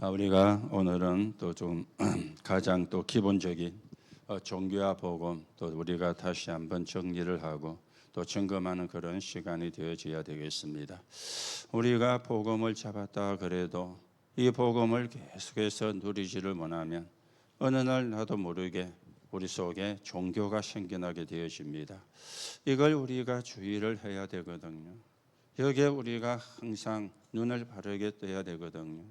우리가 오늘은 또 좀 가장 또 기본적인 종교와 복음 또 우리가 다시 한번 정리를 하고 또 점검하는 그런 시간이 되어져야 되겠습니다. 우리가 복음을 잡았다 그래도 이 복음을 계속해서 누리지를 못하면 어느 날 나도 모르게 우리 속에 종교가 생겨나게 되어집니다. 이걸 우리가 주의를 해야 되거든요. 여기에 우리가 항상 눈을 바르게 떠야 되거든요.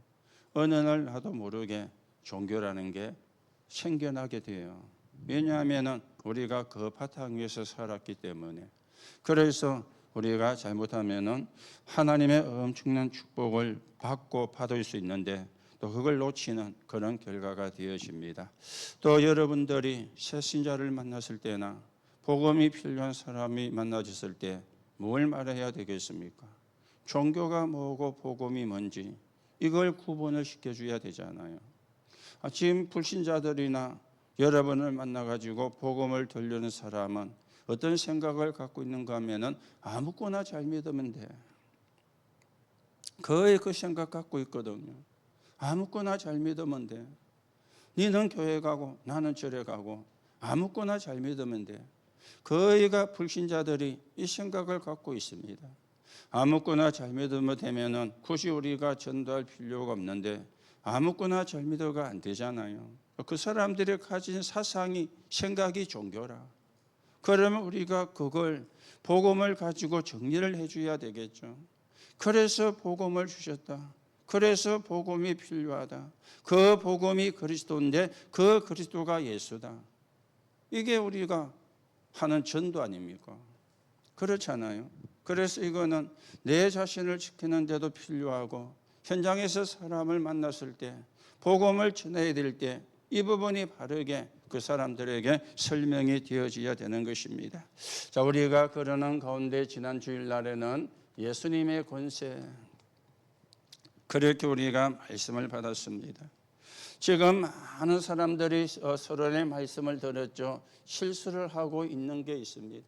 어느 날 나도 모르게 종교라는 게 생겨나게 돼요. 왜냐하면 우리가 그 바탕 위에서 살았기 때문에. 그래서 우리가 잘못하면 하나님의 엄청난 축복을 받고 받을 수 있는데 또 그걸 놓치는 그런 결과가 되어집니다. 또 여러분들이 새신자를 만났을 때나 복음이 필요한 사람이 만나졌을 때 뭘 말해야 되겠습니까? 종교가 뭐고 복음이 뭔지 이걸 구분을 시켜줘야 되잖아요. 지금 불신자들이나 여러분을 만나가지고 복음을 들려는 사람은 어떤 생각을 갖고 있는가 하면은 아무거나 잘 믿으면 돼. 거의 그 생각 갖고 있거든요. 아무거나 잘 믿으면 돼. 너는 교회 가고 나는 절에 가고 아무거나 잘 믿으면 돼. 거의가 불신자들이 이 생각을 갖고 있습니다. 아무거나 잘 믿으면 되면은 굳이 우리가 전도할 필요가 없는데 아무거나 잘 믿어가 안 되잖아요. 그 사람들이 가진 사상이 생각이 종교라. 그러면 우리가 그걸 복음을 가지고 정리를 해줘야 되겠죠. 그래서 복음을 주셨다. 그래서 복음이 필요하다. 그 복음이 그리스도인데 그 그리스도가 예수다. 이게 우리가 하는 전도 아닙니까? 그렇잖아요. 그래서 이거는 내 자신을 지키는 데도 필요하고 현장에서 사람을 만났을 때 복음을 전해야 될 때 이 부분이 바르게 그 사람들에게 설명이 되어져야 되는 것입니다. 자, 우리가 그러는 가운데 지난 주일날에는 예수님의 권세 그렇게 우리가 말씀을 받았습니다. 지금 많은 사람들이 서론의 말씀을 들었죠. 실수를 하고 있는 게 있습니다.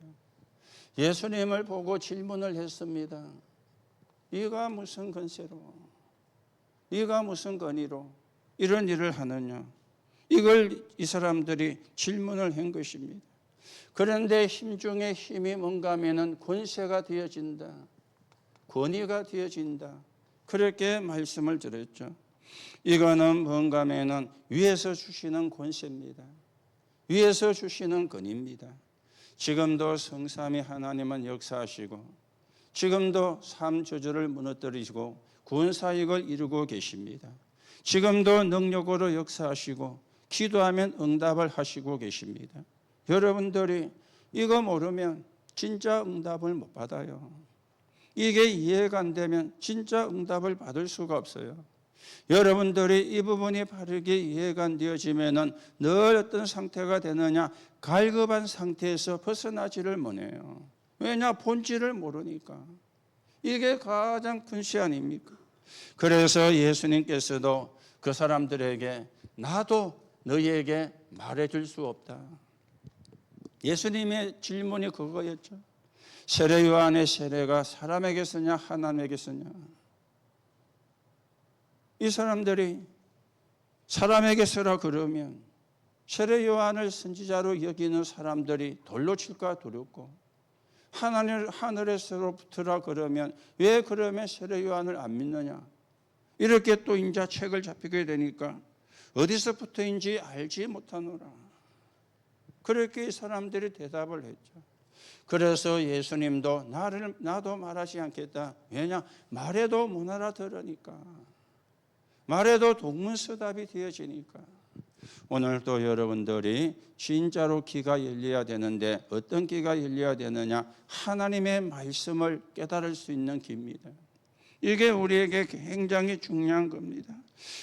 예수님을 보고 질문을 했습니다. 네가 무슨 권세로, 네가 무슨 권위로 이런 일을 하느냐. 이걸 이 사람들이 질문을 한 것입니다. 그런데 힘 중에 힘이 뭔가 하면은 권세가 되어진다. 권위가 되어진다. 그렇게 말씀을 드렸죠. 이거는 뭔가 하면은 위에서 주시는 권세입니다. 위에서 주시는 권위입니다. 지금도 성삼위 하나님은 역사하시고 지금도 삶 저주를 무너뜨리시고 구원사역을 이루고 계십니다. 지금도 능력으로 역사하시고 기도하면 응답을 하시고 계십니다. 여러분들이 이거 모르면 진짜 응답을 못 받아요. 이게 이해가 안 되면 진짜 응답을 받을 수가 없어요. 여러분들이 이 부분이 바르게 이해가 안 되어지면은 늘 어떤 상태가 되느냐, 갈급한 상태에서 벗어나지를 못해요. 왜냐? 본질을 모르니까. 이게 가장 큰 시 아닙니까? 그래서 예수님께서도 그 사람들에게 나도 너희에게 말해줄 수 없다. 예수님의 질문이 그거였죠. 세례 요한의 세례가 사람에게 쓰냐 하나님에게 쓰냐. 이 사람들이 사람에게 쓰라 그러면 세례 요한을 선지자로 여기는 사람들이 돌로 칠까 두렵고 하늘에서부터라 그러면 왜 그러면 세례 요한을 안 믿느냐. 이렇게 또 인자 책을 잡히게 되니까 어디서부터인지 알지 못하노라. 그렇게 이 사람들이 대답을 했죠. 그래서 예수님도 나도 말하지 않겠다. 왜냐? 말해도 못 알아들으니까. 말해도 동문서답이 되어지니까. 오늘도 여러분들이 진짜로 귀가 열려야 되는데 어떤 귀가 열려야 되느냐? 하나님의 말씀을 깨달을 수 있는 귀입니다. 이게 우리에게 굉장히 중요한 겁니다.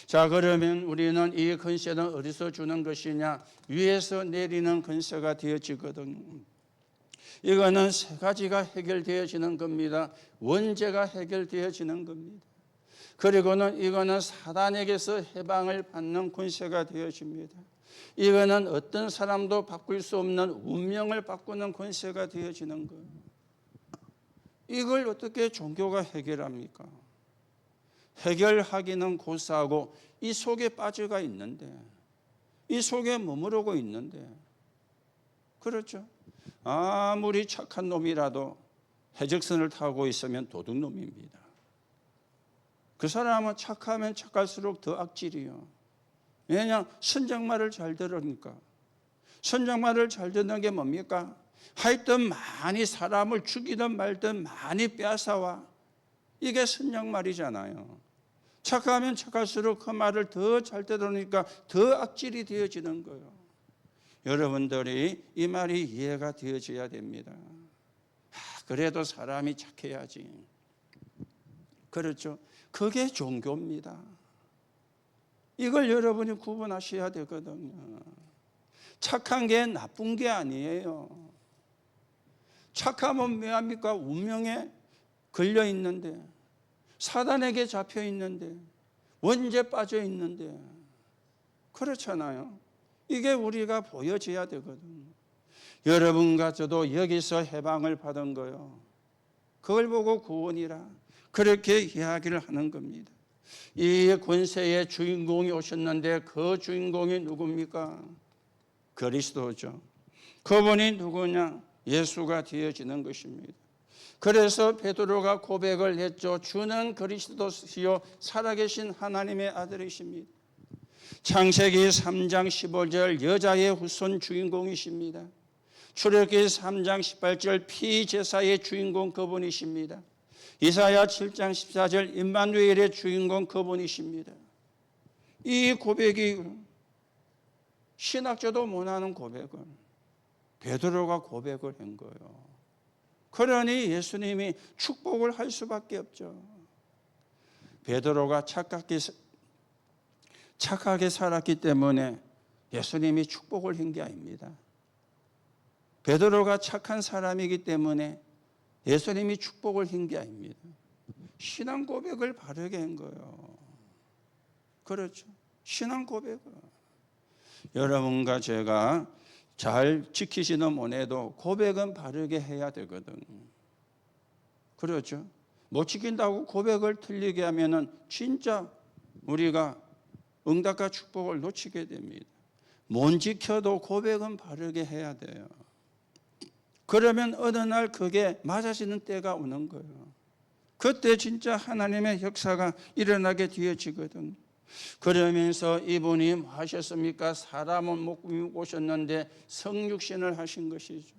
자, 그러면 우리는 이 권세는 어디서 주는 것이냐? 위에서 내리는 권세가 되어지거든요. 이거는 세 가지가 해결되어지는 겁니다. 원죄가 해결되어지는 겁니다. 그리고는 이거는 사단에게서 해방을 받는 권세가 되어집니다. 이거는 어떤 사람도 바꿀 수 없는 운명을 바꾸는 권세가 되어지는 거예요. 이걸 어떻게 종교가 해결합니까? 해결하기는 고사하고 이 속에 빠져가 있는데, 이 속에 머무르고 있는데, 그렇죠? 아무리 착한 놈이라도 해적선을 타고 있으면 도둑놈입니다. 그 사람은 착하면 착할수록 더 악질이요. 왜냐? 선장말을 잘 들으니까. 선장말을 잘 듣는 게 뭡니까? 하여튼 많이 사람을 죽이든 말든 많이 빼앗아와. 이게 선장말이잖아요. 착하면 착할수록 그 말을 더 잘 들으니까 더 악질이 되어지는 거예요. 여러분들이 이 말이 이해가 되어져야 됩니다. 그래도 사람이 착해야지. 그렇죠? 그게 종교입니다. 이걸 여러분이 구분하셔야 되거든요. 착한 게 나쁜 게 아니에요. 착하면 뭐합니까? 운명에 걸려 있는데, 사단에게 잡혀 있는데, 원죄에 빠져 있는데, 그렇잖아요. 이게 우리가 보여져야 되거든요. 여러분과 저도 여기서 해방을 받은 거요. 그걸 보고 구원이라 그렇게 이야기를 하는 겁니다. 이 권세의 주인공이 오셨는데 그 주인공이 누굽니까? 그리스도죠. 그분이 누구냐? 예수가 되어지는 것입니다. 그래서 베드로가 고백을 했죠. 주는 그리스도시요 살아계신 하나님의 아들이십니다. 창세기 3장 15절 여자의 후손 주인공이십니다. 출애굽기 3장 18절 피제사의 주인공 그분이십니다. 이사야 7장 14절 임마누엘의 주인공 그분이십니다. 이 고백이 신학자도 못하는 고백을 베드로가 고백을 한 거예요. 그러니 예수님이 축복을 할 수밖에 없죠. 베드로가 착하게 살았기 때문에 예수님이 축복을 한 게 아닙니다. 베드로가 착한 사람이기 때문에 예수님이 축복을 한 게 아닙니다. 신앙 고백을 바르게 한 거예요. 그렇죠. 신앙 고백을. 여러분과 제가 잘 지키지는 못해도 고백은 바르게 해야 되거든. 그렇죠. 못 지킨다고 고백을 틀리게 하면은 진짜 우리가 응답과 축복을 놓치게 됩니다. 못 지켜도 고백은 바르게 해야 돼요. 그러면 어느 날 그게 맞아지는 때가 오는 거예요. 그때 진짜 하나님의 역사가 일어나게 되어지거든. 그러면서 이분이 뭐 하셨습니까? 사람은 못 오셨는데 성육신을 하신 것이죠.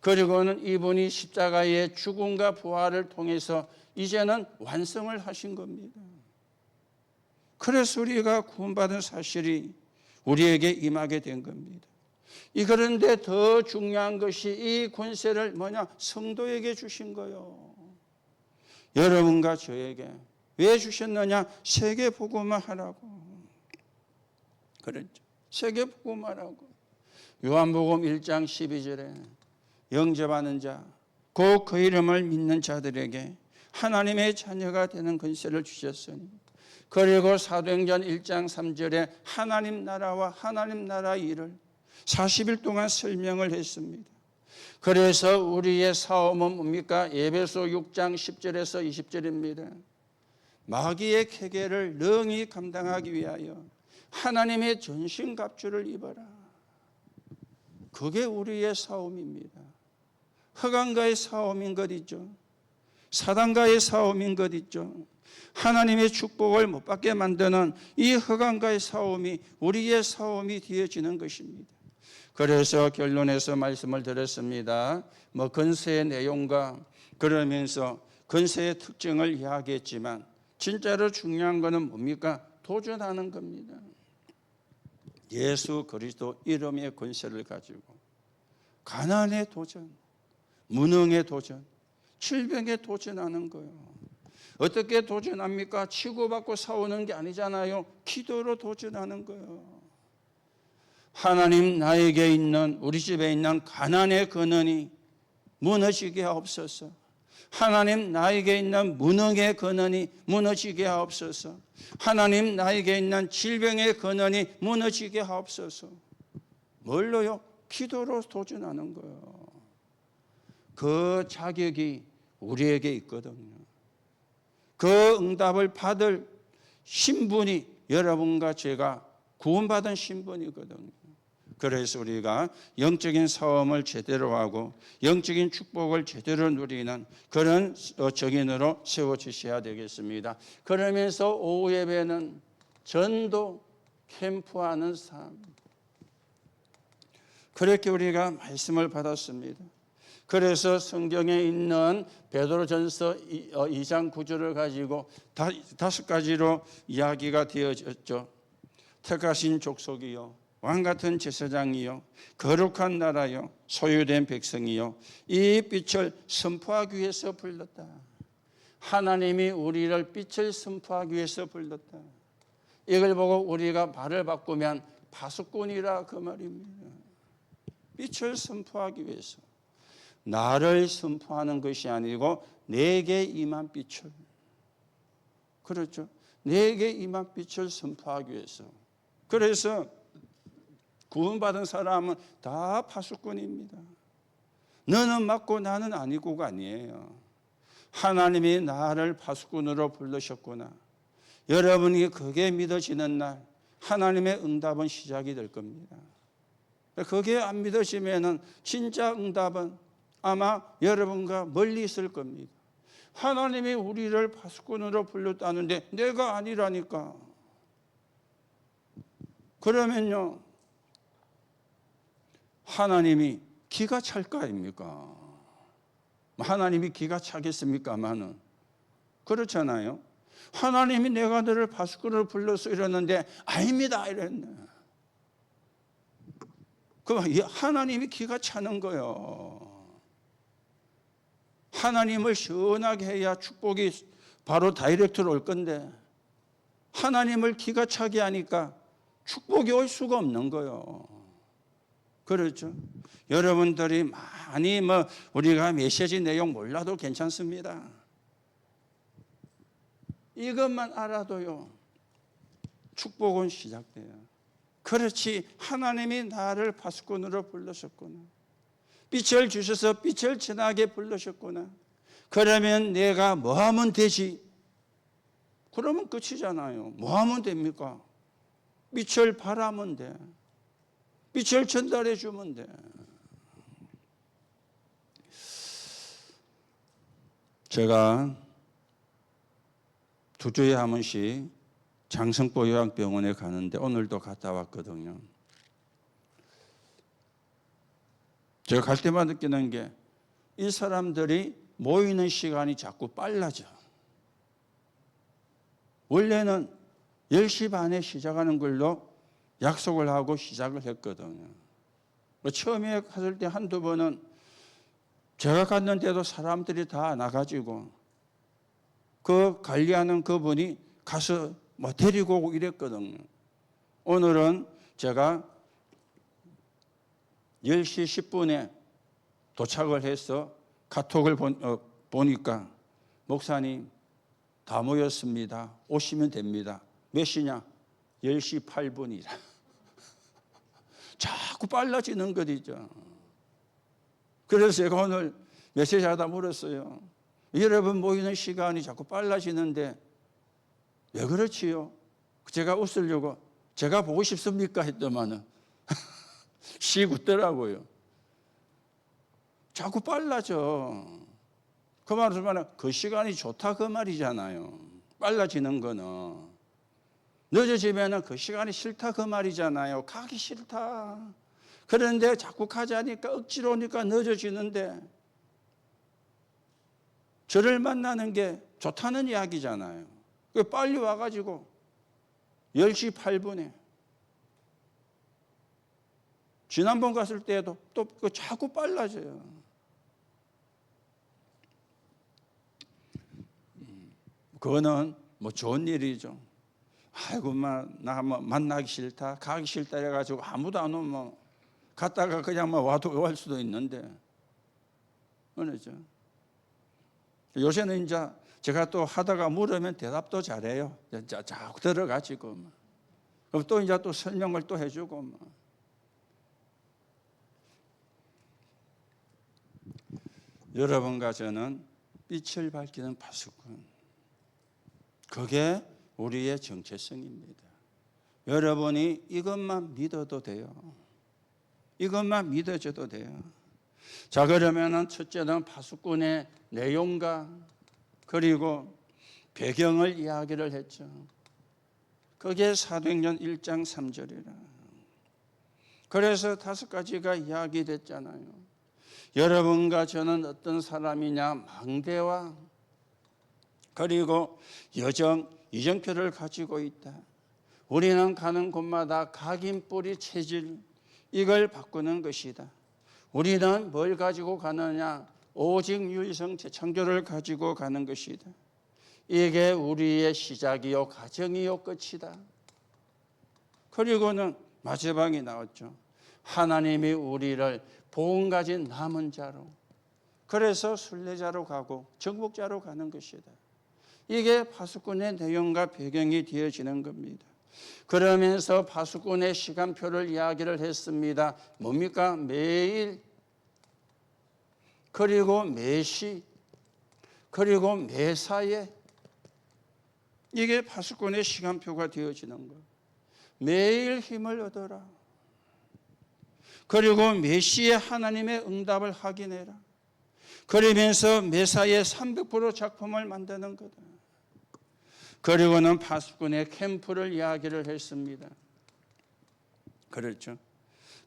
그리고는 이분이 십자가의 죽음과 부활을 통해서 이제는 완성을 하신 겁니다. 그래서 우리가 구원받은 사실이 우리에게 임하게 된 겁니다. 그런데 더 중요한 것이 이 권세를 성도에게 주신 거예요. 여러분과 저에게. 왜 주셨느냐? 세계 복음을 하라고. 그렇죠. 세계 복음을 하라고. 요한복음 1장 12절에 영접하는 자, 곧 그 이름을 믿는 자들에게 하나님의 자녀가 되는 권세를 주셨으니, 그리고 사도행전 1장 3절에 하나님 나라와 하나님 나라 일을 40일 동안 설명을 했습니다. 그래서 우리의 싸움은 뭡니까? 에베소 6장 10절에서 20절입니다. 마귀의 계계를 능히 감당하기 위하여 하나님의 전신갑주를 입어라. 그게 우리의 싸움입니다. 흑암과의 싸움인 것 있죠. 사단과의 싸움인 것 있죠. 하나님의 축복을 못 받게 만드는 이 흑암과의 싸움이 우리의 싸움이 되어지는 것입니다. 그래서 결론에서 말씀을 드렸습니다. 건세의 내용과 그러면서 건세의 특징을 이야기했지만 진짜로 중요한 것은 뭡니까? 도전하는 겁니다. 예수 그리스도 이름의 권세를 가지고 가난의 도전, 무능의 도전, 질병에 도전하는 거예요. 어떻게 도전합니까? 치고받고 싸우는 게 아니잖아요. 기도로 도전하는 거예요. 하나님, 나에게 있는, 우리 집에 있는 가난의 근원이 무너지게 하옵소서. 하나님, 나에게 있는 무능의 근원이 무너지게 하옵소서. 하나님, 나에게 있는 질병의 근원이 무너지게 하옵소서. 뭘로요? 기도로 도전하는 거예요. 그 자격이 우리에게 있거든요. 그 응답을 받을 신분이 여러분과 제가 구원받은 신분이거든요. 그래서 우리가 영적인 싸움을 제대로 하고 영적인 축복을 제대로 누리는 그런 정인으로 세워주셔야 되겠습니다. 그러면서 오후 예배는 전도 캠프하는 삶, 그렇게 우리가 말씀을 받았습니다. 그래서 성경에 있는 베드로전서 2장 9절을 가지고 5가지로 이야기가 되어졌죠. 택하신 족속이요, 왕같은 제사장이요, 거룩한 나라요, 소유된 백성이요, 이 빛을 선포하기 위해서 불렀다. 하나님이 우리를 빛을 선포하기 위해서 불렀다. 이걸 보고 우리가 말을 바꾸면 파수꾼이라 그 말입니다. 빛을 선포하기 위해서. 나를 선포하는 것이 아니고 내게 임한 빛을, 그렇죠, 내게 임한 빛을 선포하기 위해서. 그래서 구원받은 사람은 다 파수꾼입니다. 너는 맞고 나는 아니고가 아니에요. 하나님이 나를 파수꾼으로 부르셨구나. 여러분이 그게 믿어지는 날 하나님의 응답은 시작이 될 겁니다. 그게 안 믿어지면은 진짜 응답은 아마 여러분과 멀리 있을 겁니다. 하나님이 우리를 파수꾼으로 불렀다는데 내가 아니라니까. 그러면요, 하나님이 기가 찰 거 아닙니까? 하나님이 기가 차겠습니까마는, 그렇잖아요. 하나님이 내가 너를 파수꾼으로 불러서 이러는데 아닙니다 이랬네. 그 하나님이 기가 차는 거예요. 하나님을 시원하게 해야 축복이 바로 다이렉트로 올 건데 하나님을 기가 차게 하니까 축복이 올 수가 없는 거예요. 그렇죠? 여러분들이 많이 우리가 메시지 내용 몰라도 괜찮습니다. 이것만 알아도요, 축복은 시작돼요. 그렇지, 하나님이 나를 파수꾼으로 불러셨구나. 빛을 주셔서 빛을 전하게 불러셨구나. 그러면 내가 뭐 하면 되지? 그러면 끝이잖아요. 뭐 하면 됩니까? 빛을 바라면 돼. 빛을 전달해 주면 돼. 제가 2주에 한 번씩 장성보 요양병원에 가는데 오늘도 갔다 왔거든요. 제가 갈 때마다 느끼는 게 이 사람들이 모이는 시간이 자꾸 빨라져. 원래는 10시 반에 시작하는 걸로 약속을 하고 시작을 했거든요. 처음에 갔을 때 한두 번은 제가 갔는데도 사람들이 다 나가지고 그 관리하는 그분이 가서 데리고 오고 이랬거든요. 오늘은 제가 10시 10분에 도착을 해서 카톡을 보니까 목사님 다 모였습니다. 오시면 됩니다. 몇 시냐? 10시 8분이라. 자꾸 빨라지는 거죠. 그래서 제가 오늘 메시지 하다 물었어요. 여러분 모이는 시간이 자꾸 빨라지는데 왜 그렇지요? 제가 웃으려고 제가 보고 싶습니까? 했더만은 씩 웃더라고요. 자꾸 빨라져. 그 말은 그 시간이 좋다 그 말이잖아요. 빨라지는 거는. 늦어지면 그 시간이 싫다 그 말이잖아요. 가기 싫다. 그런데 자꾸 가자니까 억지로 오니까 늦어지는데 저를 만나는 게 좋다는 이야기잖아요. 빨리 와가지고 10시 8분에 지난번 갔을 때도 또 자꾸 빨라져요. 그거는 좋은 일이죠. 아이고, 나 만나기 싫다, 가기 싫다 해가지고 아무도 안 오면 갔다가 그냥 와도 올 수도 있는데. 그렇죠. 요새는 이제 제가 또 하다가 물으면 대답도 잘해요. 자꾸 들어가지고. 그럼 또 이제 또 설명을 또 해주고. 여러분과 저는 빛을 밝히는 파수꾼. 그게 우리의 정체성입니다. 여러분이 이것만 믿어도 돼요. 이것만 믿어줘도 돼요. 자, 그러면은 첫째는 파수꾼의 내용과 그리고 배경을 이야기를 했죠. 그게 사도행전 1장 3절이라. 그래서 5가지가 이야기됐잖아요. 여러분과 저는 어떤 사람이냐? 망대와 그리고 이정표를 가지고 있다. 우리는 가는 곳마다 각인 뿌리 체질 이걸 바꾸는 것이다. 우리는 뭘 가지고 가느냐? 오직 유일성 재창조를 가지고 가는 것이다. 이게 우리의 시작이요 가정이요 끝이다. 그리고는 마지막이 나왔죠. 하나님이 우리를 복음 가진 남은 자로, 그래서 순례자로 가고 정복자로 가는 것이다. 이게 파수꾼의 내용과 배경이 되어지는 겁니다. 그러면서 파수꾼의 시간표를 이야기를 했습니다. 뭡니까? 매일, 그리고 매시, 그리고 매사에, 이게 파수꾼의 시간표가 되어지는 거예요. 매일 힘을 얻어라. 그리고 매시에 하나님의 응답을 확인해라. 그러면서 매사에 300% 작품을 만드는 거다. 그리고는 파수꾼의 캠프를 이야기를 했습니다.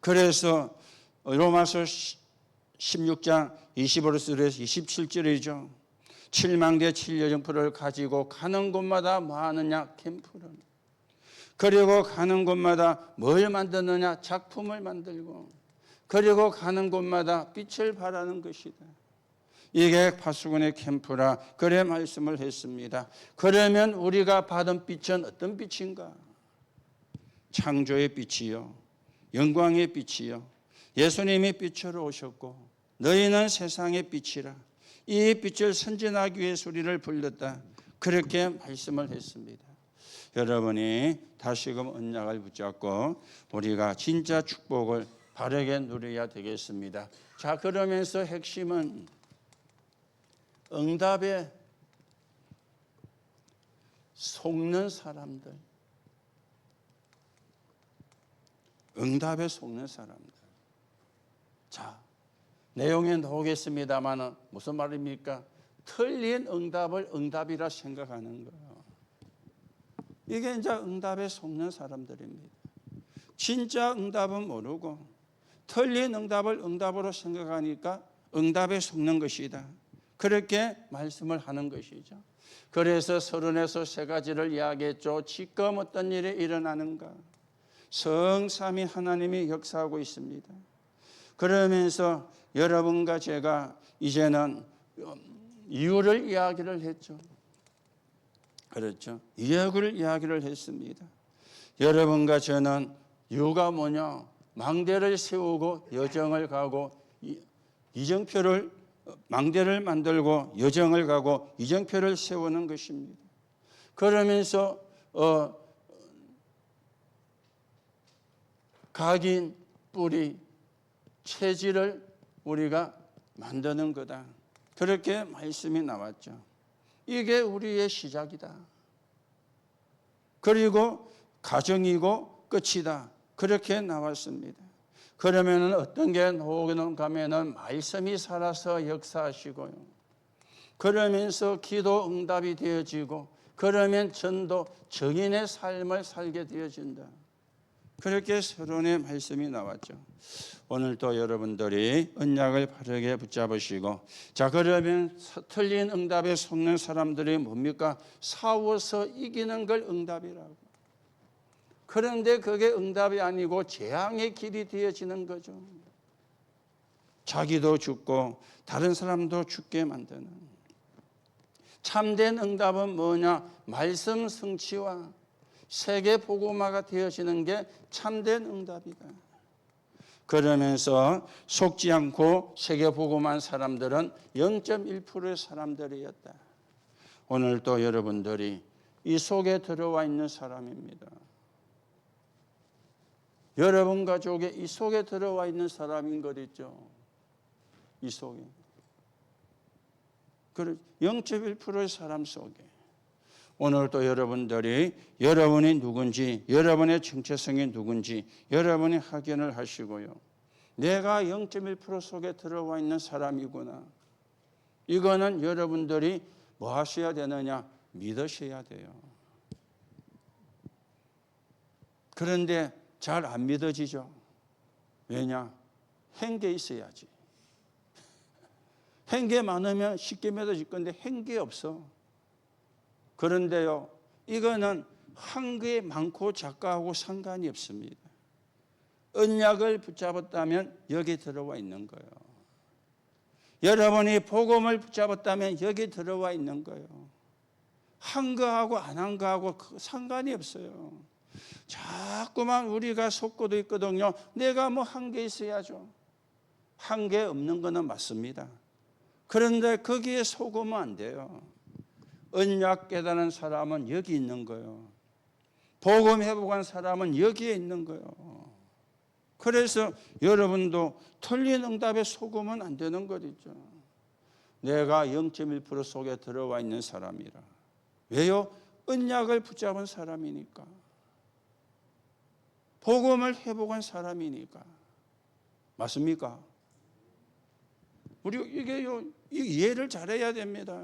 그래서 로마서 16장 25절에서 27절이죠. 7만개 7여정표를 가지고 가는 곳마다 뭐 하느냐? 캠프를. 그리고 가는 곳마다 뭘 만드느냐? 작품을 만들고. 그리고 가는 곳마다 빛을 발하는 것이다. 이게 파수꾼의 캠프라 그래 말씀을 했습니다. 그러면 우리가 받은 빛은 어떤 빛인가? 창조의 빛이요, 영광의 빛이요, 예수님이 빛으로 오셨고 너희는 세상의 빛이라. 이 빛을 선진하기 위해서 우리를 불렀다. 그렇게 말씀을 했습니다. 여러분이 다시금 언약을 붙잡고 우리가 진짜 축복을 바르게 누려야 되겠습니다. 자, 그러면서 핵심은 응답에 속는 사람들. 응답에 속는 사람들. 자, 내용에 나오겠습니다만 무슨 말입니까? 틀린 응답을 응답이라 생각하는 거예요. 이게 이제 응답에 속는 사람들입니다. 진짜 응답은 모르고 틀린 응답을 응답으로 생각하니까 응답에 속는 것이다. 그렇게 말씀을 하는 것이죠. 그래서 서론에서 3가지를 이야기했죠. 지금 어떤 일이 일어나는가? 성삼위 하나님이 역사하고 있습니다. 그러면서 여러분과 제가 이제는 이유를 이야기를 했죠. 그렇죠. 이유를 이야기를 했습니다. 여러분과 저는 이유가 뭐냐? 망대를 세우고 여정을 가고 망대를 만들고 여정을 가고 이정표를 세우는 것입니다. 그러면서 각인 뿌리 체질을 우리가 만드는 거다. 그렇게 말씀이 나왔죠. 이게 우리의 시작이다. 그리고 가정이고 끝이다. 그렇게 나왔습니다. 그러면 어떤 게 나오는가 하면은 말씀이 살아서 역사하시고요. 그러면서 기도 응답이 되어지고 그러면 전도 정인의 삶을 살게 되어진다. 그렇게 서론의 말씀이 나왔죠. 오늘도 여러분들이 언약을 바르게 붙잡으시고, 자, 그러면 틀린 응답에 속는 사람들이 뭡니까? 싸워서 이기는 걸 응답이라고. 그런데 그게 응답이 아니고 재앙의 길이 되어지는 거죠. 자기도 죽고 다른 사람도 죽게 만드는. 참된 응답은 뭐냐? 말씀 성취와 세계 복음화가 되어지는 게 참된 응답이다. 그러면서 속지 않고 세계 복음한 사람들은 0.1%의 사람들이었다. 오늘도 여러분들이 이 속에 들어와 있는 사람입니다. 여러분 가족에 이 속에 들어와 있는 사람인 것 있죠. 이 속에. 0.1%의 사람 속에. 오늘 또 여러분들이 여러분이 누군지, 여러분의 정체성이 누군지 여러분이 확인을 하시고요. 내가 0.1% 속에 들어와 있는 사람이구나. 이거는 여러분들이 뭐 하셔야 되느냐? 믿으셔야 돼요. 그런데 잘 안 믿어지죠. 왜냐? 행계 있어야지. 행계 많으면 쉽게 믿어질 건데 행계 없어. 그런데요, 이거는 한계 많고 작가하고 상관이 없습니다. 언약을 붙잡았다면 여기 들어와 있는 거예요. 여러분이 복음을 붙잡았다면 여기 들어와 있는 거예요. 한 거하고 안 한 거하고 상관이 없어요. 자꾸만 우리가 속고도 있거든요. 내가 뭐 한 게 있어야죠. 한 게 없는 거는 맞습니다. 그런데 거기에 속으면 안 돼요. 언약 깨달은 사람은 여기 있는 거예요. 복음 회복한 사람은 여기에 있는 거예요. 그래서 여러분도 틀린 응답에 속으면 안 되는 거죠. 내가 0.1% 속에 들어와 있는 사람이라. 왜요? 언약을 붙잡은 사람이니까. 복음을 회복한 사람이니까. 맞습니까? 우리 이게요, 이해를 잘해야 됩니다.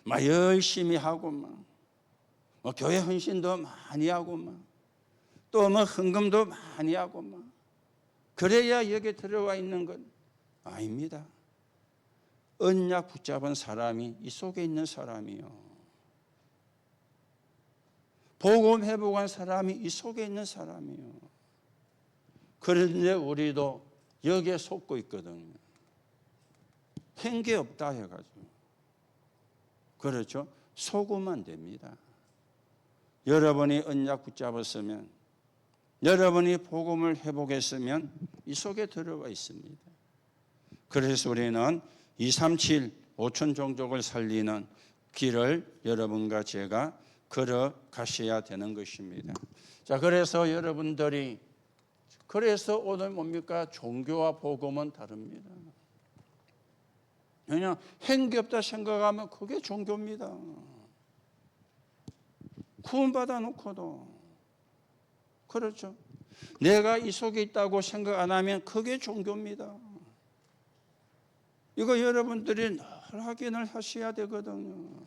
막 열심히 하고 막 교회 헌신도 많이 하고 또 뭐 헌금도 많이 하고 그래야 여기 들어와 있는 건 아닙니다. 언약 붙잡은 사람이 이 속에 있는 사람이요. 복음 회복한 사람이 이 속에 있는 사람이요. 그런데 우리도 여기에 속고 있거든요. 행계 없다 해가지고. 그렇죠? 속으면 안 됩니다. 여러분이 언약 붙잡았으면, 여러분이 복음을 회복했으면 이 속에 들어가 있습니다. 그래서 우리는 237 5천 종족을 살리는 길을 여러분과 제가 걸어가셔야 되는 것입니다. 자, 그래서 여러분들이 그래서 오늘 뭡니까? 종교와 복음은 다릅니다. 그냥 행기 없다 생각하면 그게 종교입니다. 구원받아 놓고도. 그렇죠. 내가 이 속에 있다고 생각 안 하면 그게 종교입니다. 이거 여러분들이 늘 확인을 하셔야 되거든요.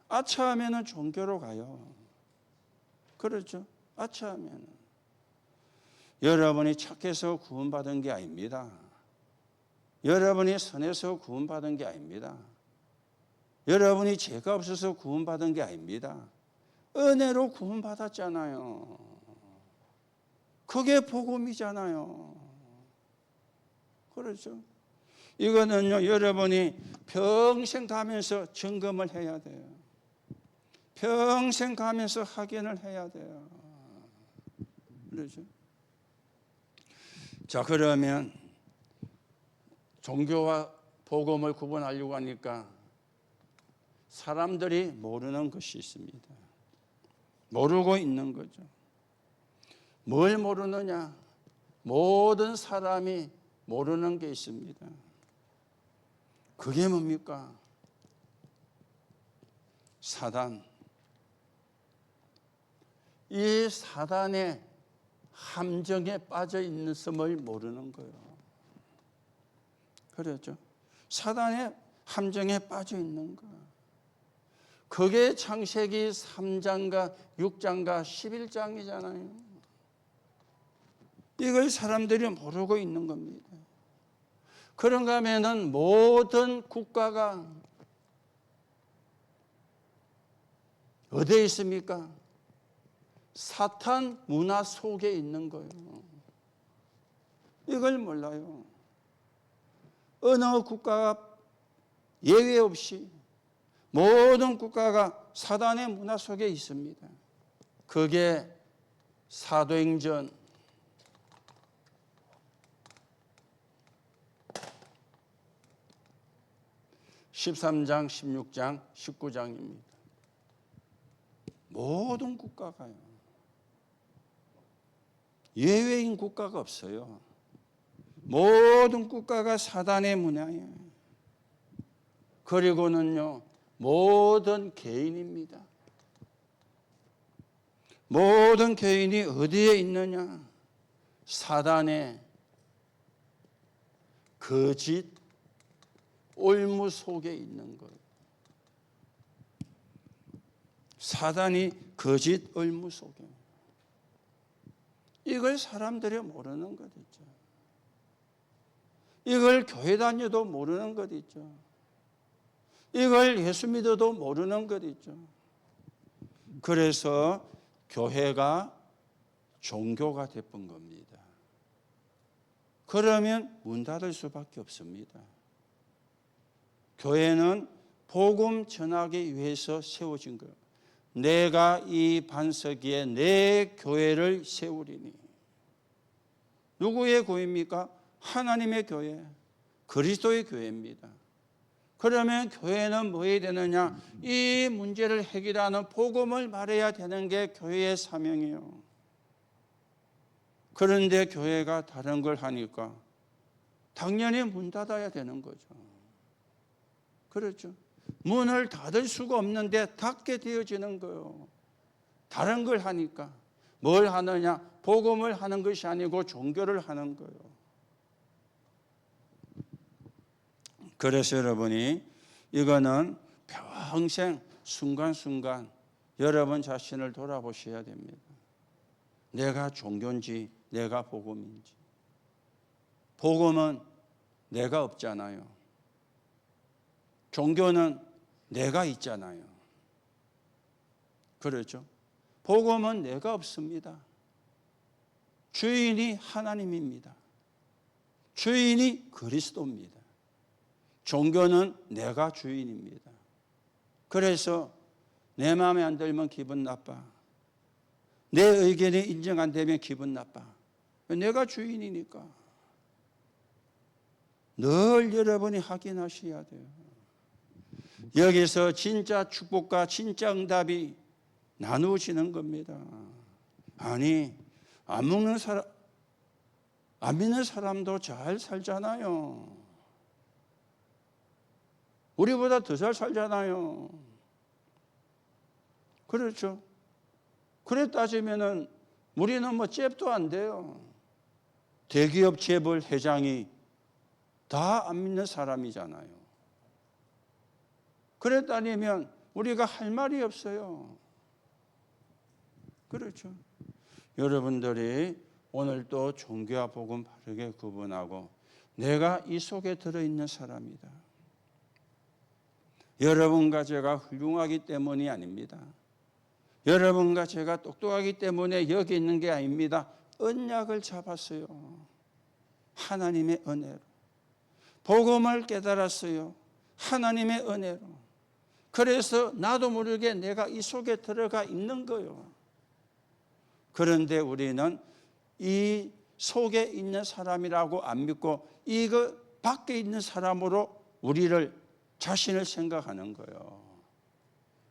아차하면은 종교로 가요. 그렇죠. 아차하면은. 여러분이 착해서 구원받은 게 아닙니다. 여러분이 선해서 구원받은 게 아닙니다. 여러분이 죄가 없어서 구원받은 게 아닙니다. 은혜로 구원받았잖아요. 그게 복음이잖아요. 그렇죠. 이거는요, 여러분이 평생 가면서 점검을 해야 돼요. 평생 가면서 확인을 해야 돼요. 그렇죠. 자, 그러면 종교와 복음을 구분하려고 하니까 사람들이 모르는 것이 있습니다. 모르고 있는 거죠. 뭘 모르느냐? 모든 사람이 모르는 게 있습니다. 그게 뭡니까? 사단. 이 사단의 함정에 빠져 있음을 모르는 거예요. 그렇죠? 사단의 함정에 빠져 있는 거. 그게 창세기 3장과 6장과 11장이잖아요. 이걸 사람들이 모르고 있는 겁니다. 그런가 하면은 모든 국가가 어디에 있습니까? 사탄 문화 속에 있는 거예요. 이걸 몰라요. 어느 국가가 예외 없이 모든 국가가 사단의 문화 속에 있습니다. 그게 사도행전 13장, 16장, 19장입니다. 모든 국가가요. 예외인 국가가 없어요. 모든 국가가 사단의 문화예요. 그리고는요, 모든 개인입니다. 모든 개인이 어디에 있느냐? 사단의 거짓 올무 속에 있는 거예요. 사단이 거짓 올무 속에. 이걸 사람들이 모르는 것 있죠. 이걸 교회 다녀도 모르는 것 있죠. 이걸 예수 믿어도 모르는 것 있죠. 그래서 교회가 종교가 되본 겁니다. 그러면 문 닫을 수밖에 없습니다. 교회는 복음 전하기 위해서 세워진 거예요. 내가 이 반석 위에 내 교회를 세우리니. 누구의 교회입니까? 하나님의 교회, 그리스도의 교회입니다. 그러면 교회는 뭐 해야 되느냐? 이 문제를 해결하는 복음을 말해야 되는 게 교회의 사명이에요. 그런데 교회가 다른 걸 하니까 당연히 문 닫아야 되는 거죠. 그렇죠. 문을 닫을 수가 없는데 닫게 되어지는 거예요. 다른 걸 하니까. 뭘 하느냐? 복음을 하는 것이 아니고 종교를 하는 거예요. 그래서 여러분이 이거는 평생 순간순간 여러분 자신을 돌아보셔야 됩니다. 내가 종교인지 내가 복음인지. 복음은 내가 없잖아요. 종교는 내가 있잖아요. 그렇죠? 복음은 내가 없습니다. 주인이 하나님입니다. 주인이 그리스도입니다. 종교는 내가 주인입니다. 그래서 내 마음에 안 들면 기분 나빠. 내 의견이 인정 안 되면 기분 나빠. 내가 주인이니까. 늘 여러분이 확인하셔야 돼요. 여기서 진짜 축복과 진짜 응답이 나누어지는 겁니다. 아니, 안 믿는 사람도 잘 살잖아요. 우리보다 더 잘 살잖아요. 그렇죠. 그래 따지면은 우리는 뭐 잽도 안 돼요. 대기업 재벌 회장이 다 안 믿는 사람이잖아요. 그래 따지면 우리가 할 말이 없어요. 그렇죠. 여러분들이 오늘 또 종교와 복음 바르게 구분하고 내가 이 속에 들어있는 사람이다. 여러분과 제가 훌륭하기 때문이 아닙니다. 여러분과 제가 똑똑하기 때문에 여기 있는 게 아닙니다. 언약을 잡았어요. 하나님의 은혜로. 복음을 깨달았어요. 하나님의 은혜로. 그래서 나도 모르게 내가 이 속에 들어가 있는 거예요. 그런데 우리는 이 속에 있는 사람이라고 안 믿고 이거 밖에 있는 사람으로 우리를 자신을 생각하는 거예요.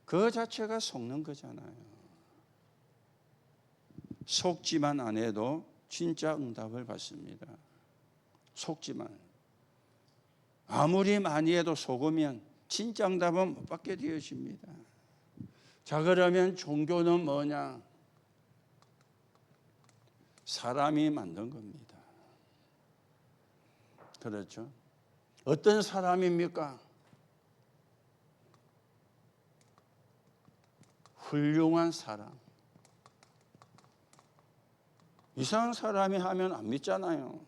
그 자체가 속는 거잖아요. 속지만 안 해도 진짜 응답을 받습니다. 속지만. 아무리 많이 해도 속으면 진짜 응답은 못 받게 되어집니다. 자, 그러면 종교는 뭐냐? 사람이 만든 겁니다. 그렇죠? 어떤 사람입니까? 훌륭한 사람. 이상한 사람이 하면 안 믿잖아요.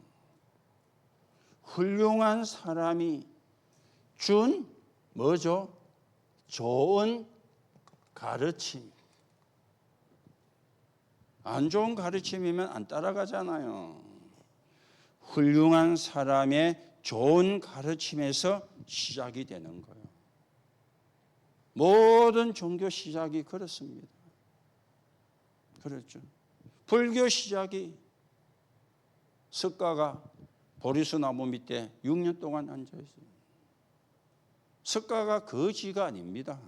훌륭한 사람이 준 뭐죠? 좋은 가르침. 안 좋은 가르침이면 안 따라가잖아요. 훌륭한 사람의 좋은 가르침에서 시작이 되는 거예요. 모든 종교 시작이 그렇습니다. 그렇죠. 불교 시작이 석가가 보리수 나무 밑에 6년 동안 앉아있어요. 석가가 거지가 아닙니다.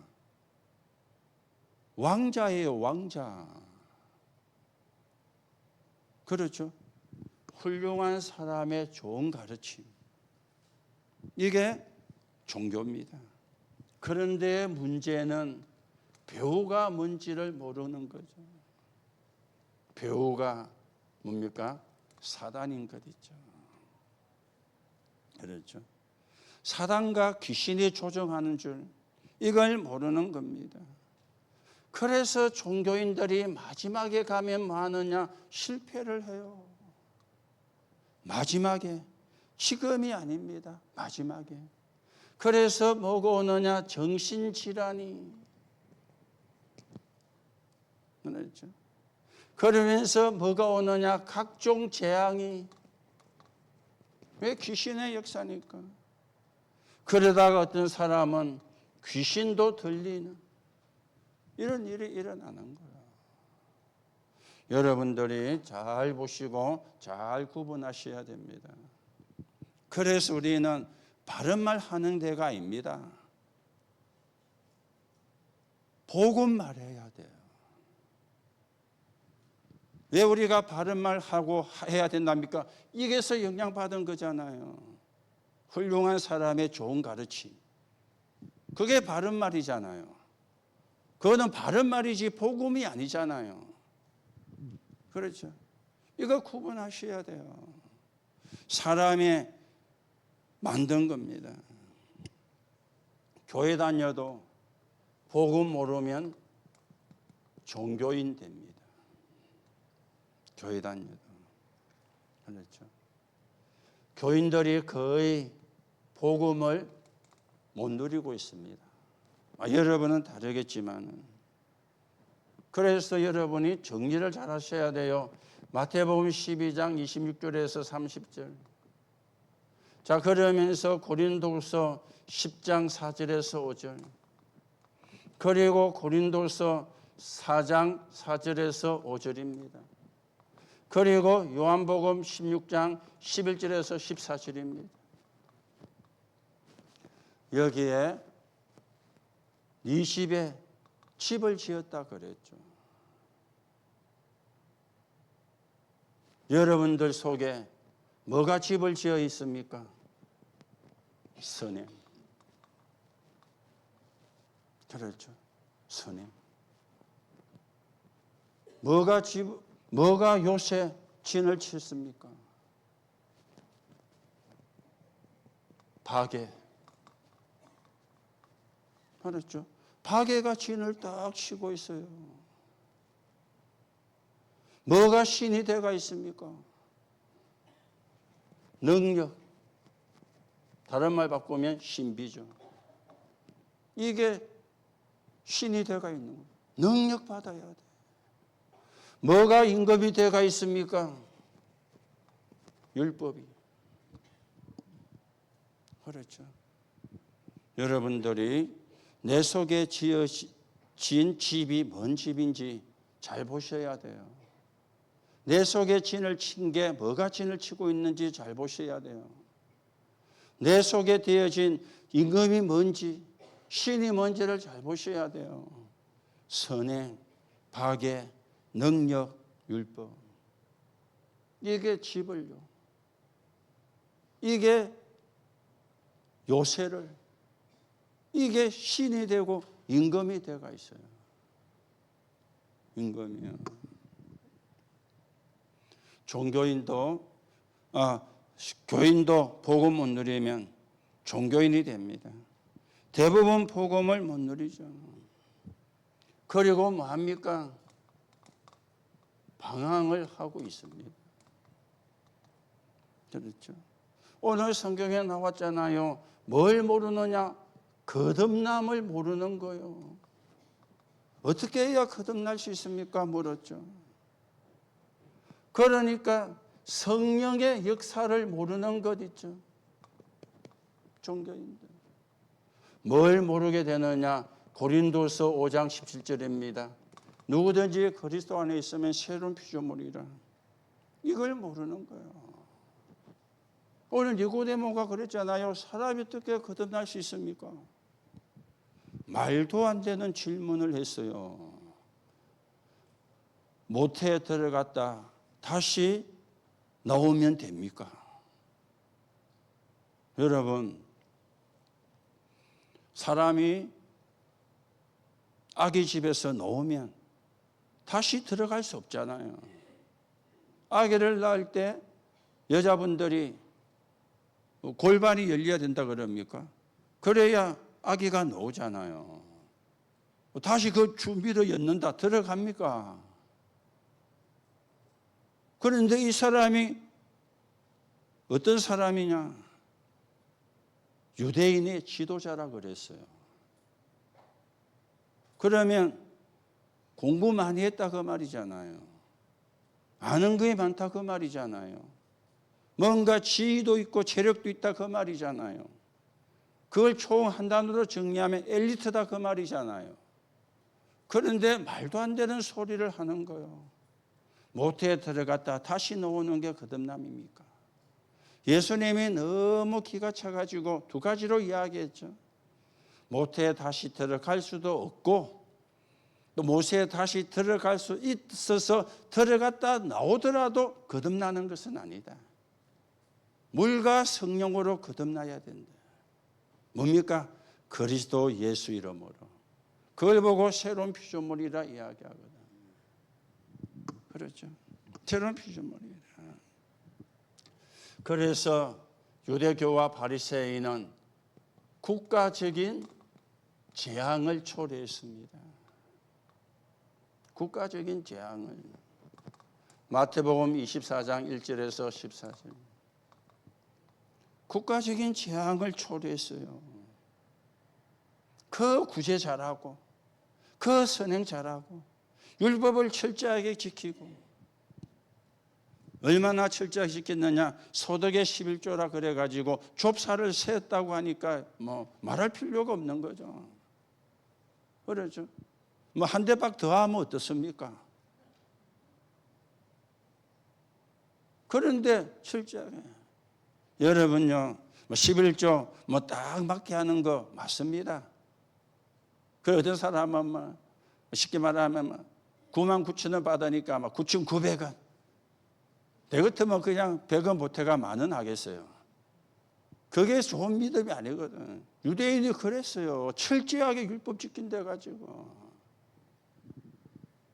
왕자예요, 왕자. 그렇죠. 훌륭한 사람의 좋은 가르침. 이게 종교입니다. 그런데 문제는 배우가 뭔지를 모르는 거죠. 배우가 뭡니까? 사단인 것 있죠. 그렇죠. 사단과 귀신이 조종하는 줄 이걸 모르는 겁니다. 그래서 종교인들이 마지막에 가면 뭐 하느냐? 실패를 해요. 마지막에. 지금이 아닙니다. 마지막에. 그래서 뭐가 오느냐? 정신질환이. 그렇죠. 그러면서 뭐가 오느냐? 각종 재앙이. 왜? 귀신의 역사니까. 그러다가 어떤 사람은 귀신도 들리는 이런 일이 일어나는 거예요. 여러분들이 잘 보시고 잘 구분하셔야 됩니다. 그래서 우리는 바른 말 하는 데가 아닙니다. 복음 말해야 돼요. 왜 우리가 바른 말 하고 해야 된답니까? 이게서 영향받은 거잖아요. 훌륭한 사람의 좋은 가르침. 그게 바른 말이잖아요. 그거는 바른 말이지 복음이 아니잖아요. 그렇죠. 이거 구분하셔야 돼요. 사람이 만든 겁니다. 교회 다녀도 복음 모르면 종교인 됩니다. 교회 다녀도. 그렇죠. 교인들이 거의 복음을 못 누리고 있습니다. 여러분은 다르겠지만, 그래서 여러분이 정리를 잘 하셔야 돼요. 마태복음 12장 26절에서 30절. 자, 그러면서 고린도서 10장 4절에서 5절. 그리고 고린도서 4장 4절에서 5절입니다. 그리고 요한복음 16장 11절에서 14절입니다. 여기에 네 집에 집을 지었다 그랬죠. 여러분들 속에 뭐가 집을 지어 있습니까? 선행. 그렇죠. 선행. 뭐가 요새 진을 쳤습니까? 박해. 알았죠? 박해가 진을 딱 치고 있어요. 뭐가 신이 돼가 있습니까? 능력. 다른 말 바꾸면 신비죠. 이게 신이 돼가 있는 거예요. 능력 받아야 돼. 뭐가 임금이 돼가 있습니까? 율법이. 그렇죠. 여러분들이 내 속에 지은 집이 뭔 집인지 잘 보셔야 돼요. 내 속에 진을 친 게 뭐가 진을 치고 있는지 잘 보셔야 돼요. 내 속에 되어진 임금이 뭔지, 신이 뭔지를 잘 보셔야 돼요. 선행, 박해, 능력, 율법. 이게 집을요. 이게 요새를, 이게 신이 되고 임금이 되가 있어요. 임금이요. 교인도 복음 못 누리면 종교인이 됩니다. 대부분 복음을 못 누리죠. 그리고 뭐합니까? 방황을 하고 있습니다. 그렇죠. 오늘 성경에 나왔잖아요. 뭘 모르느냐? 거듭남을 모르는 거요. 어떻게 해야 거듭날 수 있습니까? 물었죠. 그러니까 성령의 역사를 모르는 것 있죠. 종교인들. 뭘 모르게 되느냐? 고린도서 5장 17절입니다. 누구든지 그리스도 안에 있으면 새로운 피조물이라. 이걸 모르는 거예요. 오늘 니고데모가 그랬잖아요. 사람이 어떻게 거듭날 수 있습니까? 말도 안 되는 질문을 했어요. 모태에 들어갔다 다시 나오면 됩니까? 여러분, 사람이 아기 집에서 놓으면 다시 들어갈 수 없잖아요. 아기를 낳을 때 여자분들이 골반이 열려야 된다 그럽니까? 그래야 아기가 나오잖아요. 다시 그 준비를 였는다 들어갑니까? 그런데 이 사람이 어떤 사람이냐? 유대인의 지도자라 그랬어요. 그러면 공부 많이 했다 그 말이잖아요. 아는 게 많다 그 말이잖아요. 뭔가 지위도 있고 체력도 있다 그 말이잖아요. 그걸 총 한 단어로 정리하면 엘리트다 그 말이잖아요. 그런데 말도 안 되는 소리를 하는 거예요. 모태에 들어갔다 다시 나오는 게 거듭남입니까? 예수님이 너무 기가 차가지고 두 가지로 이야기했죠. 모태에 다시 들어갈 수도 없고 또 모세에 다시 들어갈 수 있어서 들어갔다 나오더라도 거듭나는 것은 아니다. 물과 성령으로 거듭나야 된다. 뭡니까? 그리스도 예수 이름으로. 그걸 보고 새로운 피조물이라 이야기하거든. 그렇죠. 새로운 피조물이라. 그래서 유대교와 바리새인은 국가적인 재앙을 초래했습니다. 국가적인 재앙을. 마태복음 24장 1절에서 14절. 국가적인 재앙을 초래했어요. 그 구제 잘하고 그 선행 잘하고 율법을 철저하게 지키고 얼마나 철저하게 지켰느냐. 소득의 11조라 그래가지고 좁사를 세었다고 하니까 뭐 말할 필요가 없는 거죠. 그렇죠. 뭐 한 대박 더 하면 어떻습니까? 그런데 철저하게. 여러분요, 뭐 11조 뭐 딱 맞게 하는 거 맞습니다. 그 어떤 사람은 뭐 쉽게 말하면 99,000원 받으니까 막 9,900원. 내 같으면 그냥 100원 보태가 만원 하겠어요. 그게 좋은 믿음이 아니거든. 유대인이 그랬어요. 철저하게 율법 지킨다 가지고.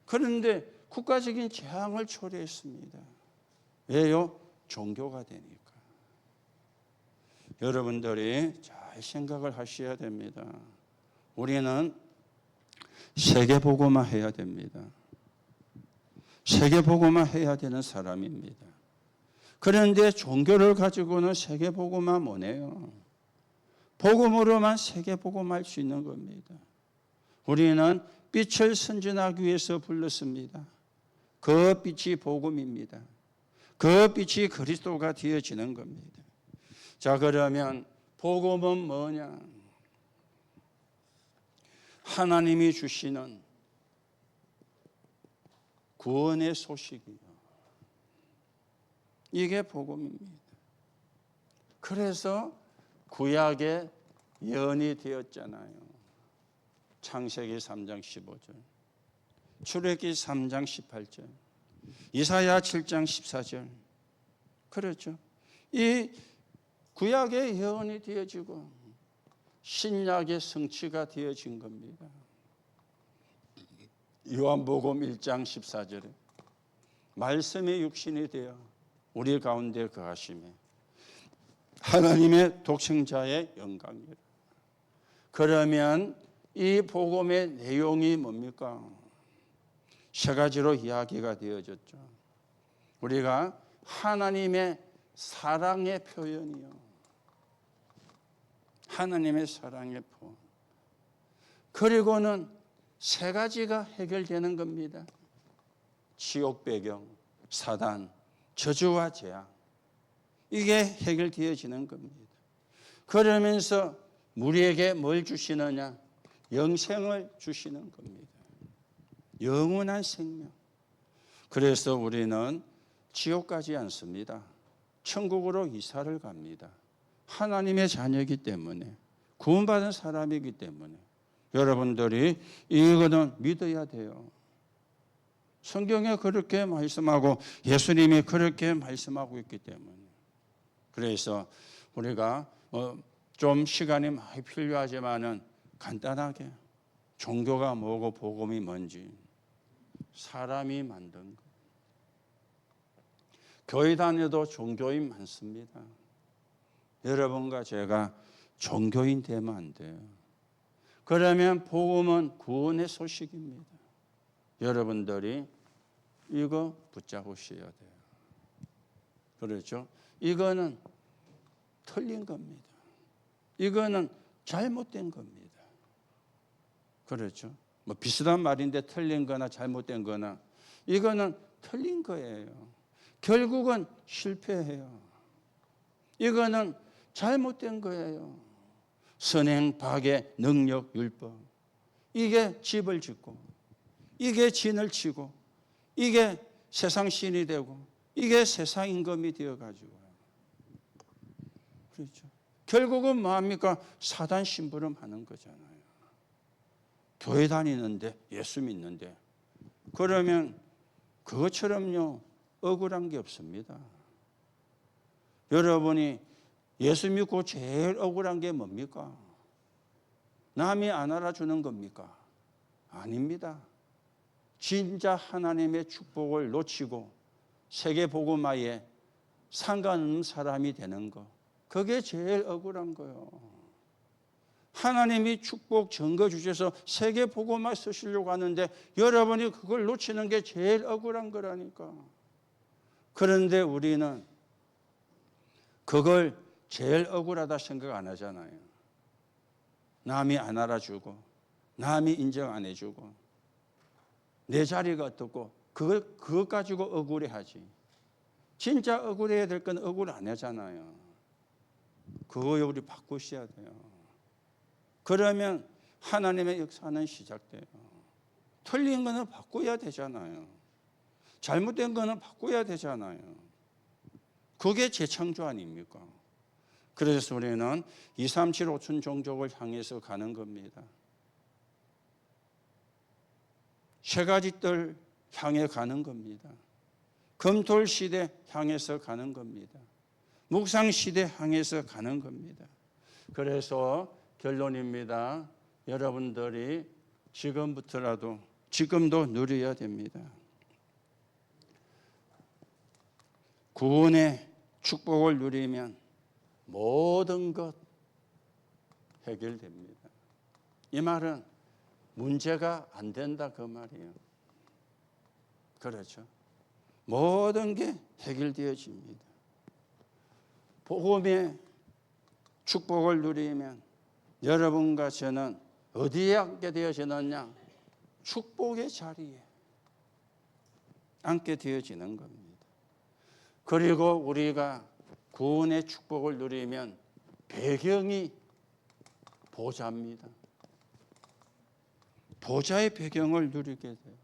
그런데 국가적인 재앙을 초래했습니다. 왜요? 종교가 되니까. 여러분들이 잘 생각을 하셔야 됩니다. 우리는 세계보고만 해야 됩니다. 세계보고만 해야 되는 사람입니다. 그런데 종교를 가지고는 세계보고만 못해요. 복음으로만 세계보고할 수 있는 겁니다. 우리는 빛을 선전하기 위해서 불렀습니다. 그 빛이 복음입니다. 그 빛이 그리스도가 되어지는 겁니다. 자, 그러면 복음은 뭐냐? 하나님이 주시는 구원의 소식이요. 이게 복음입니다. 그래서 구약의 예언이 되었잖아요. 창세기 3장 15절, 출애굽기 3장 18절, 이사야 7장 14절. 그렇죠. 이 구약의 예언이 되어지고 신약의 성취가 되어진 겁니다. 요한복음 1장 14절에 말씀이 육신이 되어 우리 가운데 거하심에 하나님의 독생자의 영광이라. 그러면 이 복음의 내용이 뭡니까? 세 가지로 이야기가 되어졌죠. 우리가 하나님의 사랑의 표현이요. 하나님의 사랑의 표현. 그리고는 세 가지가 해결되는 겁니다. 지옥 배경, 사단, 저주와 재앙. 이게 해결되어지는 겁니다. 그러면서 우리에게 뭘 주시느냐? 영생을 주시는 겁니다. 영원한 생명. 그래서 우리는 지옥 가지 않습니다. 천국으로 이사를 갑니다. 하나님의 자녀이기 때문에, 구원받은 사람이기 때문에 여러분들이 이거는 믿어야 돼요. 성경에 그렇게 말씀하고 예수님이 그렇게 말씀하고 있기 때문에. 그래서 우리가 좀 시간이 많이 필요하지만은 간단하게 종교가 뭐고 복음이 뭔지 사람이 만든 거. 교회 다녀도 종교인 많습니다. 여러분과 제가 종교인 되면 안 돼요. 그러면 복음은 구원의 소식입니다. 여러분들이 이거 붙잡으셔야 돼요. 그렇죠? 이거는 틀린 겁니다. 이거는 잘못된 겁니다. 그렇죠? 뭐 비슷한 말인데 틀린 거나 잘못된 거나 이거는 틀린 거예요. 결국은 실패해요. 이거는 잘못된 거예요. 선행, 박애, 능력, 율법. 이게 집을 짓고 이게 진을 치고 이게 세상 신이 되고 이게 세상 임금이 되어가지고 그렇죠. 결국은 뭐합니까? 사단 심부름 하는 거잖아요. 교회 다니는데 예수 믿는데 그러면 그것처럼요 억울한 게 없습니다. 여러분이 예수 믿고 제일 억울한 게 뭡니까? 남이 안 알아주는 겁니까? 아닙니다. 진짜 하나님의 축복을 놓치고 세계복음화에 상관없는 사람이 되는 거. 그게 제일 억울한 거예요. 하나님이 축복 증거 주셔서 세계복음화 쓰시려고 하는데 여러분이 그걸 놓치는 게 제일 억울한 거라니까. 그런데 우리는 그걸 제일 억울하다 생각 안 하잖아요. 남이 안 알아주고 남이 인정 안 해주고 내 자리가 어떻고 그것 가지고 억울해하지. 진짜 억울해야 될 건 억울 안 하잖아요. 그거 우리 바꾸셔야 돼요. 그러면 하나님의 역사는 시작돼요. 틀린 거는 바꿔야 되잖아요. 잘못된 거는 바꿔야 되잖아요. 그게 재창조 아닙니까? 그래서 우리는 2, 3, 7, 5천 종족을 향해서 가는 겁니다. 세 가지 뜰 향해 가는 겁니다. 금토일 시대 향해서 가는 겁니다. 묵상 시대 향해서 가는 겁니다. 그래서 결론입니다. 여러분들이 지금부터라도 지금도 누려야 됩니다. 구원의 축복을 누리면 모든 것 해결됩니다. 이 말은 문제가 안 된다 그 말이에요. 그렇죠. 모든 게 해결되어집니다. 복음의 축복을 누리면 여러분과 저는 어디에 앉게 되어지느냐? 축복의 자리에 앉게 되어지는 겁니다. 그리고 우리가 구원의 축복을 누리면 배경이 보좌입니다. 보좌의 배경을 누리게 돼요.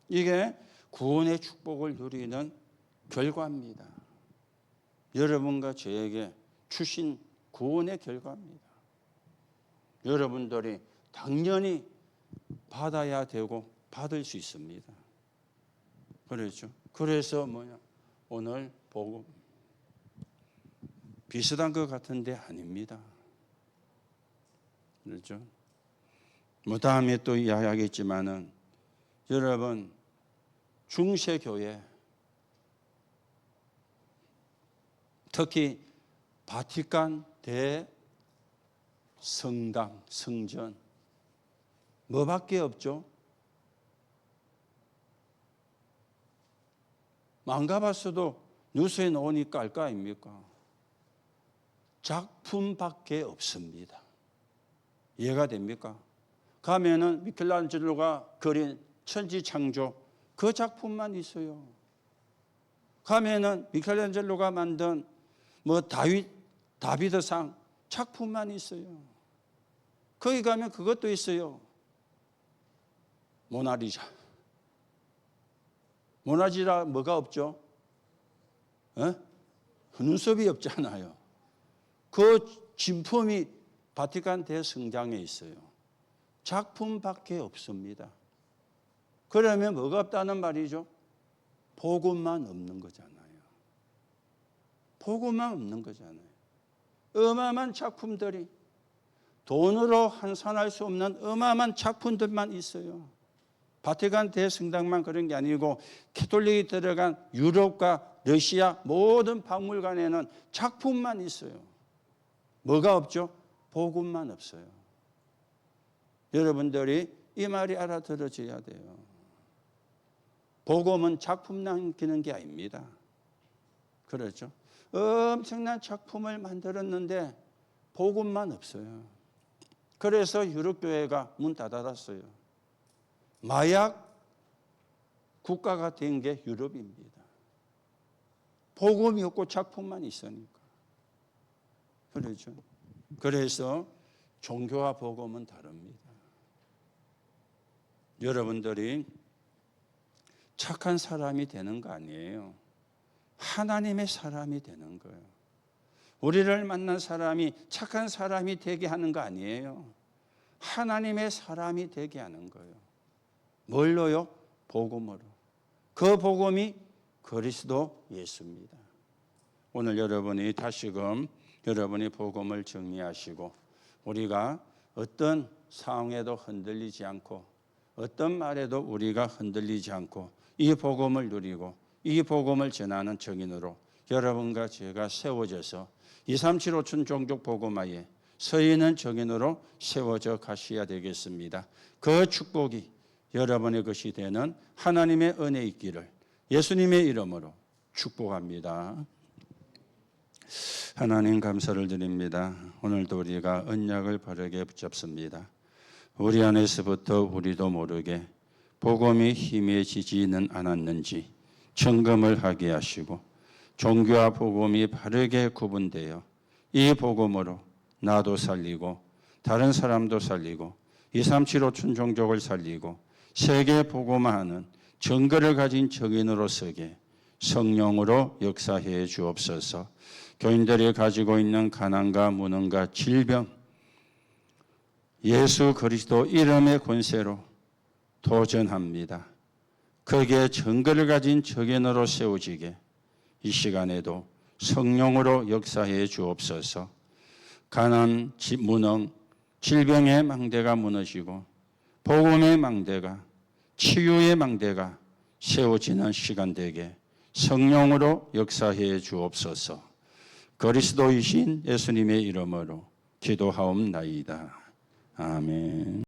이게 구원의 축복을 누리는 결과입니다. 여러분과 저에게 주신 구원의 결과입니다. 여러분들이 당연히 받아야 되고 받을 수 있습니다. 그렇죠. 그래서 오늘 복음 비슷한 것 같은데 아닙니다. 그렇죠. 다음에 또 이야기하겠지만은 여러분 중세교회 특히 바티칸 대성당 성전 뭐밖에 없죠? 안 가봤어도 뉴스에 나오니까 알 거 아닙니까? 작품밖에 없습니다. 이해가 됩니까? 가면은 미켈란젤로가 그린 천지창조 그 작품만 있어요. 가면은 미켈란젤로가 만든 다비드상 작품만 있어요. 거기 가면 그것도 있어요. 모나리자 뭐가 없죠? 눈썹이 없잖아요. 그 진품이 바티칸 대성당에 있어요. 작품밖에 없습니다. 그러면 뭐가 없다는 말이죠? 복음만 없는 거잖아요. 복음만 없는 거잖아요. 어마어마한 작품들이 돈으로 환산할 수 없는 어마어마한 작품들만 있어요. 바티칸 대성당만 그런 게 아니고 캐톨릭이 들어간 유럽과 러시아 모든 박물관에는 작품만 있어요. 뭐가 없죠? 복음만 없어요. 여러분들이 이 말이 알아들어져야 돼요. 복음은 작품 남기는 게 아닙니다. 그렇죠? 엄청난 작품을 만들었는데 복음만 없어요. 그래서 유럽교회가 문 닫았어요. 마약 국가가 된 게 유럽입니다. 복음이 없고 작품만 있으니까. 그렇죠? 그래서 종교와 복음은 다릅니다. 여러분들이 착한 사람이 되는 거 아니에요. 하나님의 사람이 되는 거예요. 우리를 만난 사람이 착한 사람이 되게 하는 거 아니에요. 하나님의 사람이 되게 하는 거예요. 뭘로요? 복음으로. 그 복음이 그리스도 예수입니다. 오늘 여러분이 다시금 여러분이 복음을 정리하시고 우리가 어떤 상황에도 흔들리지 않고 어떤 말에도 우리가 흔들리지 않고 이 복음을 누리고 이 복음을 전하는 증인으로 여러분과 제가 세워져서 237 5천 종족 복음화에 서 있는 증인으로 세워져 가셔야 되겠습니다. 그 축복이 여러분의 것이 되는 하나님의 은혜 있기를 예수님의 이름으로 축복합니다. 하나님 감사를 드립니다. 오늘도 우리가 언약을 바르게 붙잡습니다. 우리 안에서부터 우리도 모르게 복음이 희미해지지는 않았는지 점검을 하게 하시고 종교와 복음이 바르게 구분되어 이 복음으로 나도 살리고 다른 사람도 살리고 237 5천 종족을 살리고 세계 복음화하는 증거를 가진 증인으로 서게 성령으로 역사해 주옵소서. 교인들이 가지고 있는 가난과 무능과 질병 예수 그리스도 이름의 권세로 도전합니다. 거기에 증거를 가진 증인으로 세워지게 이 시간에도 성령으로 역사해 주옵소서. 가난, 무능, 질병의 망대가 무너지고 복음의 망대가 치유의 망대가 세워지는 시간 되게 성령으로 역사해 주옵소서. 그리스도이신 예수님의 이름으로 기도하옵나이다. 아멘.